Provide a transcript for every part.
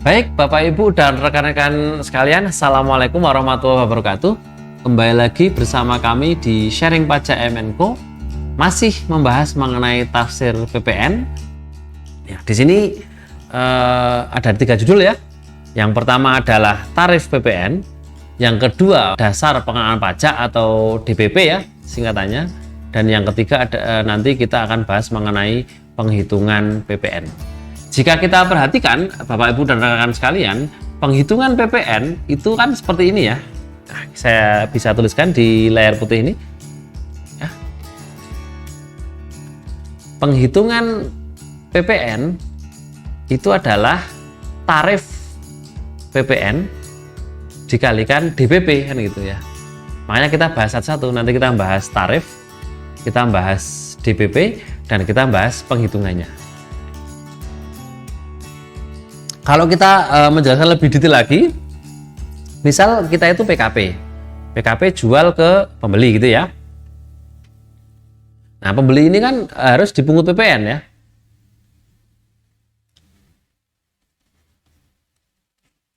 Baik, Bapak Ibu dan rekan-rekan sekalian, Assalamualaikum warahmatullahi wabarakatuh. Kembali lagi bersama kami di Sharing Pajak MNCo, masih membahas mengenai tafsir PPN. Ya, di sini ada 3 judul ya. Yang pertama adalah tarif PPN, yang kedua dasar pengenaan pajak atau DPP ya singkatannya, dan yang ketiga nanti kita akan bahas mengenai penghitungan PPN. Jika kita perhatikan Bapak Ibu dan rekan-rekan sekalian, penghitungan PPN itu kan seperti ini ya. Nah, saya bisa tuliskan di layar putih ini ya. Penghitungan PPN itu adalah tarif PPN dikalikan DPP kan gitu ya. Makanya kita bahas satu-satu, nanti kita bahas tarif, kita bahas DPP, dan kita bahas penghitungannya. Kalau kita menjelaskan lebih detail lagi, misal kita itu PKP jual ke pembeli gitu ya. Nah, pembeli ini kan harus dipungut PPN ya.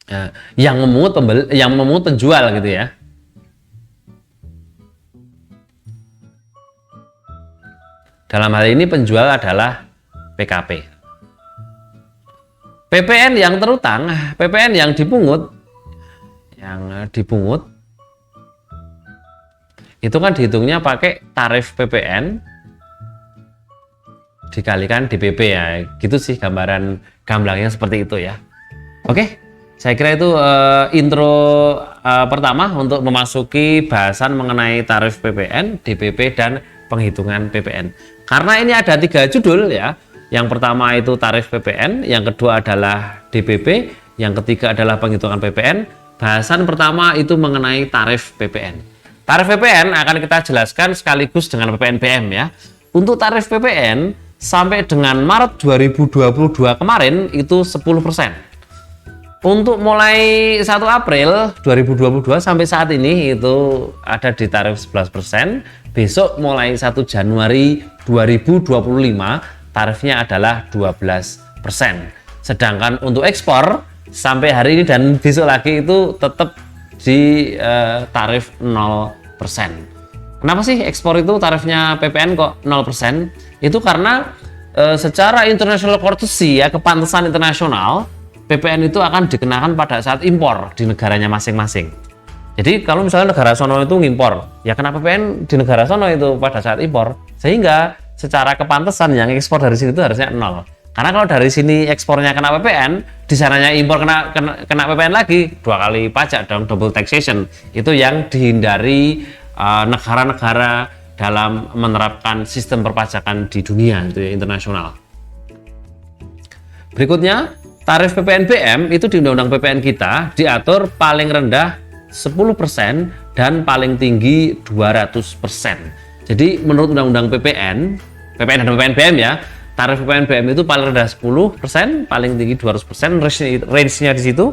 Nah, yang memungut penjual gitu ya. Dalam hal ini penjual adalah PKP. PPN yang terutang, PPN yang dipungut itu kan dihitungnya pakai tarif PPN dikalikan DPP ya. Gitu sih gambaran gamblangnya seperti itu ya. Oke, saya kira itu intro pertama untuk memasuki bahasan mengenai tarif PPN, DPP, dan penghitungan PPN. Karena ini ada 3 judul ya. Yang pertama itu tarif PPN, yang kedua adalah DPP, yang ketiga adalah penghitungan PPN. Bahasan pertama itu mengenai tarif PPN. Tarif PPN akan kita jelaskan sekaligus dengan PPNBM ya. Untuk tarif PPN sampai dengan Maret 2022 kemarin itu 10%. Untuk mulai 1 April 2022 sampai saat ini itu ada di tarif 11%. Besok mulai 1 Januari 2025 tarifnya adalah 12%. Sedangkan untuk ekspor sampai hari ini dan besok lagi itu tetap di tarif 0%. Kenapa sih ekspor itu tarifnya PPN kok 0%? Itu karena secara international courtesy ya, kepantasan internasional, PPN itu akan dikenakan pada saat impor di negaranya masing-masing. Jadi kalau misalnya negara sono itu ngimpor, ya kena PPN di negara sono itu pada saat impor. Sehingga secara kepantasan yang ekspor dari sini itu harusnya 0. Karena kalau dari sini ekspornya kena PPN, di sananya impor kena PPN lagi, 2 kali pajak dong, double taxation. Itu yang dihindari negara-negara dalam menerapkan sistem perpajakan di dunia itu ya, internasional. Berikutnya, tarif PPNBM itu di Undang-Undang PPN kita diatur paling rendah 10% dan paling tinggi 200%. Jadi menurut Undang-Undang PPN dan PPNBM ya, tarif PPNBM itu paling rendah 10%, paling tinggi 200%, range-nya di situ.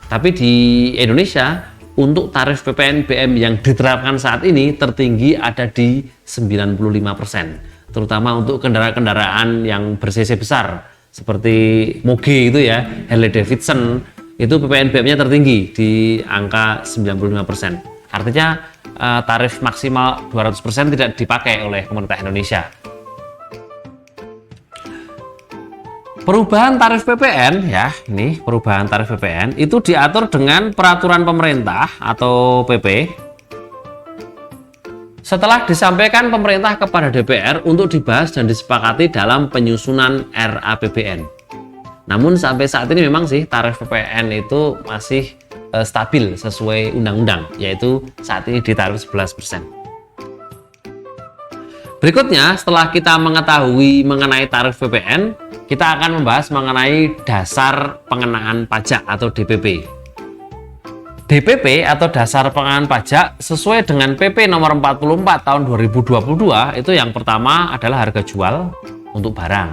Tapi di Indonesia untuk tarif PPNBM yang diterapkan saat ini tertinggi ada di 95%, terutama untuk kendaraan-kendaraan yang ber-cc besar seperti Moge itu ya, Harley Davidson, itu PPNBM-nya tertinggi di angka 95%. Artinya tarif maksimal 200% tidak dipakai oleh pemerintah Indonesia. Perubahan tarif PPN ya, ini perubahan tarif PPN itu diatur dengan peraturan pemerintah atau PP setelah disampaikan pemerintah kepada DPR untuk dibahas dan disepakati dalam penyusunan RAPBN. Namun sampai saat ini memang sih tarif PPN itu masih stabil sesuai undang-undang, yaitu saat ini di tarif 11%. Berikutnya, setelah kita mengetahui mengenai tarif PPN, kita akan membahas mengenai dasar pengenaan pajak atau DPP. DPP atau dasar pengenaan pajak sesuai dengan PP nomor 44 tahun 2022 itu yang pertama adalah harga jual untuk barang,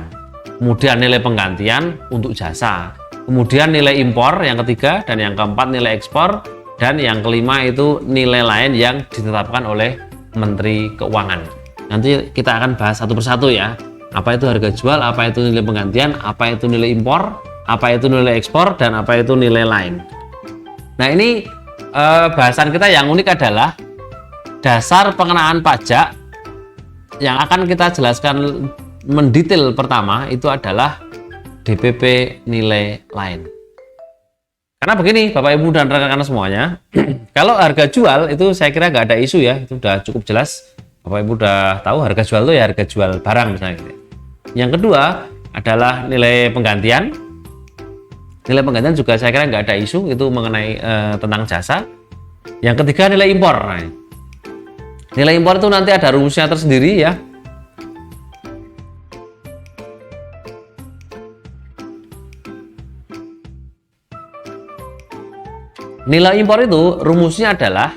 kemudian nilai penggantian untuk jasa, kemudian nilai impor yang ketiga, dan yang keempat nilai ekspor, dan yang kelima itu nilai lain yang ditetapkan oleh Menteri Keuangan. Nanti kita akan bahas satu persatu ya. Apa itu harga jual, apa itu nilai penggantian, apa itu nilai impor, apa itu nilai ekspor dan apa itu nilai lain. Nah, ini bahasan kita yang unik adalah dasar pengenaan pajak. Yang akan kita jelaskan mendetail pertama itu adalah DPP nilai lain. Karena begini Bapak Ibu dan rekan-rekan semuanya, kalau harga jual itu saya kira nggak ada isu ya, itu udah cukup jelas. Bapak Ibu udah tahu harga jual itu ya harga jual barang misalnya. Yang kedua adalah nilai penggantian. Nilai penggantian juga saya kira nggak ada isu, itu mengenai tentang jasa. Yang ketiga nilai impor. Nah, nilai impor itu nanti ada rumusnya tersendiri ya. Nilai impor itu rumusnya adalah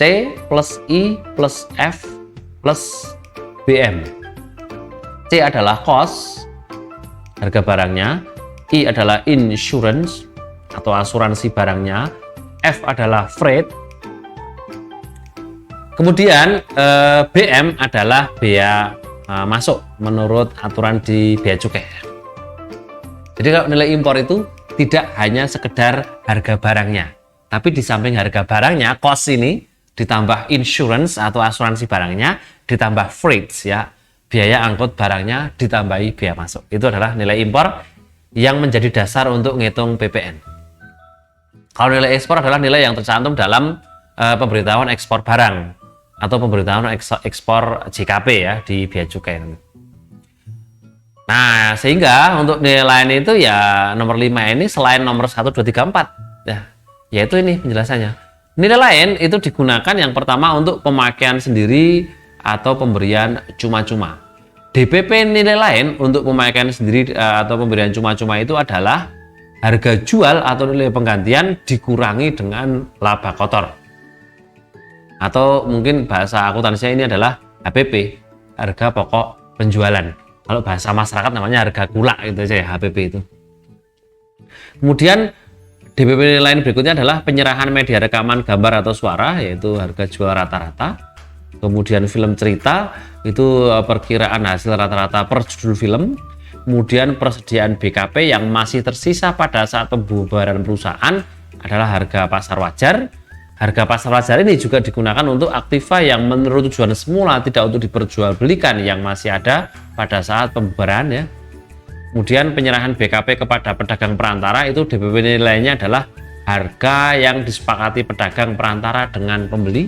C plus I plus F plus BM. C adalah cost, harga barangnya. I adalah insurance atau asuransi barangnya. F adalah freight. Kemudian BM adalah bea masuk menurut aturan di bea cukai. Jadi kalau nilai impor itu tidak hanya sekedar harga barangnya, tapi di samping harga barangnya, cost ini ditambah insurance atau asuransi barangnya, ditambah freight ya, biaya angkut barangnya, ditambahi biaya masuk. Itu adalah nilai impor yang menjadi dasar untuk ngitung PPN. Kalau nilai ekspor adalah nilai yang tercantum dalam pemberitahuan ekspor barang atau pemberitahuan ekspor JKP ya di bea cukai. Nah, sehingga untuk nilai lain itu ya nomor 5 ini selain nomor 1, 2, 3, 4 ya, yaitu ini penjelasannya. Nilai lain itu digunakan yang pertama untuk pemakaian sendiri atau pemberian cuma-cuma. DPP nilai lain untuk pemakaian sendiri atau pemberian cuma-cuma itu adalah harga jual atau nilai penggantian dikurangi dengan laba kotor. Atau mungkin bahasa akuntansinya ini adalah HPP, harga pokok penjualan. Kalau bahasa masyarakat namanya harga kulak gitu aja ya, HPP itu. Kemudian DPP lain berikutnya adalah penyerahan media rekaman gambar atau suara, yaitu harga jual rata-rata. Kemudian film cerita itu perkiraan hasil rata-rata per judul film. Kemudian persediaan BKP yang masih tersisa pada saat pembubaran perusahaan adalah harga pasar wajar. Harga pasar wajar ini juga digunakan untuk aktiva yang menurut tujuan semula tidak untuk diperjualbelikan yang masih ada pada saat pembubaran ya. Kemudian penyerahan BKP kepada pedagang perantara itu DPP nilainya adalah harga yang disepakati pedagang perantara dengan pembeli.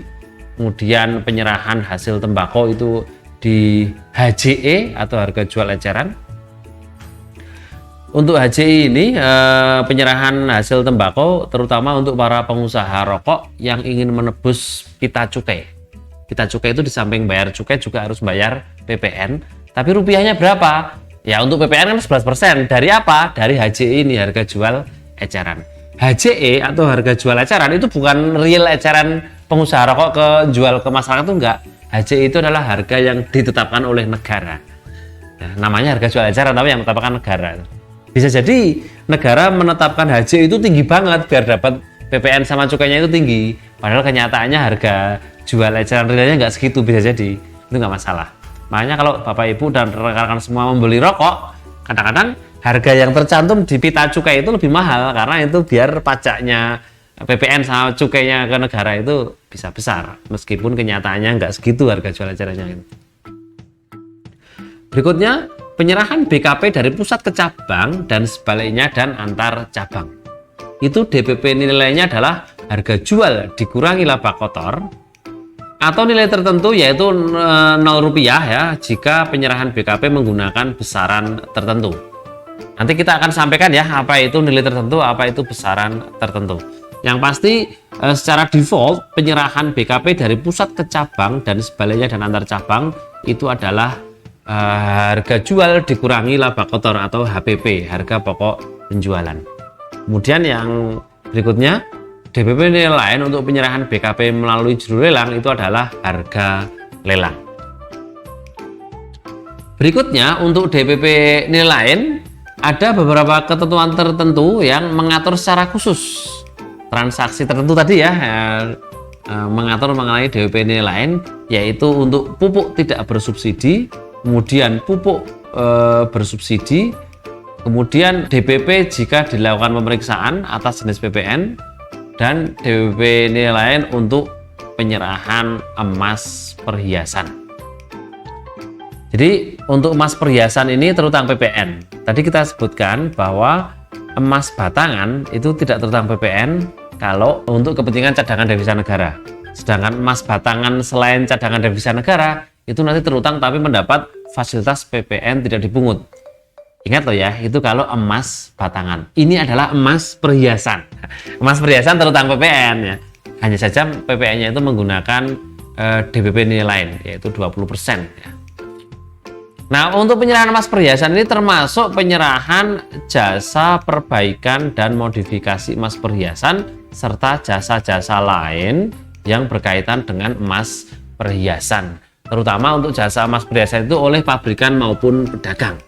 Kemudian penyerahan hasil tembakau itu di HJE atau harga jual eceran. Untuk HJI ini penyerahan hasil tembakau terutama untuk para pengusaha rokok yang ingin menebus pita cukai. Pita cukai itu di samping bayar cukai juga harus bayar PPN. Tapi rupiahnya berapa? Ya untuk PPN kan 11%. Dari apa? Dari HJI ini harga jual eceran. HJE atau harga jual eceran itu bukan real eceran pengusaha rokok ke jual ke masyarakat itu enggak. HJI itu adalah harga yang ditetapkan oleh negara. Ya, namanya harga jual eceran tapi yang ditetapkan negara. Bisa jadi negara menetapkan HJ itu tinggi banget biar dapat PPN sama cukainya itu tinggi. Padahal kenyataannya harga jual eceran realnya nggak segitu, bisa jadi. Itu nggak masalah. Makanya kalau Bapak Ibu dan rekan-rekan semua membeli rokok, kadang-kadang harga yang tercantum di pita cukai itu lebih mahal karena itu biar pajaknya PPN sama cukainya ke negara itu bisa besar. Meskipun kenyataannya nggak segitu harga jual ecerannya. Berikutnya, penyerahan BKP dari pusat ke cabang dan sebaliknya dan antar cabang. Itu DPP nilainya adalah harga jual dikurangi laba kotor atau nilai tertentu yaitu Rp0 ya jika penyerahan BKP menggunakan besaran tertentu. Nanti kita akan sampaikan ya apa itu nilai tertentu, apa itu besaran tertentu. Yang pasti secara default penyerahan BKP dari pusat ke cabang dan sebaliknya dan antar cabang itu adalah harga jual dikurangi laba kotor atau HPP, harga pokok penjualan. Kemudian yang berikutnya, DPP nilai lain untuk penyerahan BKP melalui juru lelang itu adalah harga lelang. Berikutnya untuk DPP nilai lain ada beberapa ketentuan tertentu yang mengatur secara khusus transaksi tertentu tadi ya, mengatur mengenai DPP nilai lain, yaitu untuk pupuk tidak bersubsidi. Kemudian pupuk bersubsidi, Kemudian DPP jika dilakukan pemeriksaan atas jenis PPN, dan DPP nilai lain untuk penyerahan emas perhiasan. Jadi untuk emas perhiasan ini terutang PPN. Tadi kita sebutkan bahwa emas batangan itu tidak terutang PPN kalau untuk kepentingan cadangan devisa negara. Sedangkan emas batangan selain cadangan devisa negara itu nanti terutang tapi mendapat fasilitas PPN tidak dipungut. Ingat loh ya, itu kalau emas batangan. Ini adalah emas perhiasan. Emas perhiasan terutang PPN ya. Hanya saja PPN-nya itu menggunakan DPP nilai lain, yaitu 20% ya. Nah, untuk penyerahan emas perhiasan ini termasuk penyerahan jasa perbaikan dan modifikasi emas perhiasan serta jasa-jasa lain yang berkaitan dengan emas perhiasan. Terutama untuk jasa emas perhiasan itu oleh pabrikan maupun pedagang.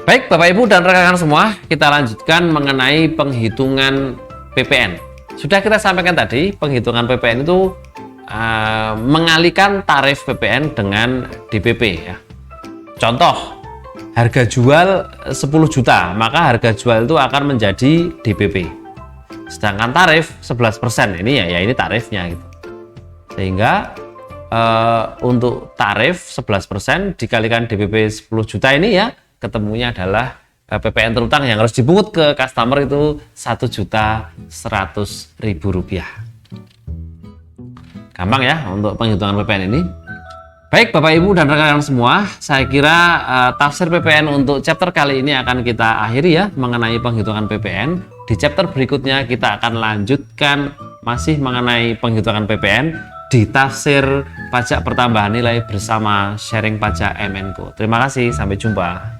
Baik Bapak Ibu dan rekan-rekan semua, kita lanjutkan mengenai penghitungan PPN. Sudah kita sampaikan tadi, penghitungan PPN itu mengalihkan tarif PPN dengan DPP ya. Contoh, harga jual 10 juta, maka harga jual itu akan menjadi DPP. Sedangkan tarif 11%, ini ya ini tarifnya gitu. Sehingga untuk tarif 11% dikalikan DPP 10 juta ini ya, ketemunya adalah PPN terutang yang harus dipungut ke customer itu Rp1.100.000. Gampang ya untuk penghitungan PPN ini. Baik Bapak Ibu dan rekan-rekan semua, saya kira tafsir PPN untuk chapter kali ini akan kita akhiri ya mengenai penghitungan PPN. Di chapter berikutnya kita akan lanjutkan masih mengenai penghitungan PPN di tafsir pajak pertambahan nilai bersama sharing pajak MNCo. Terima kasih, sampai jumpa.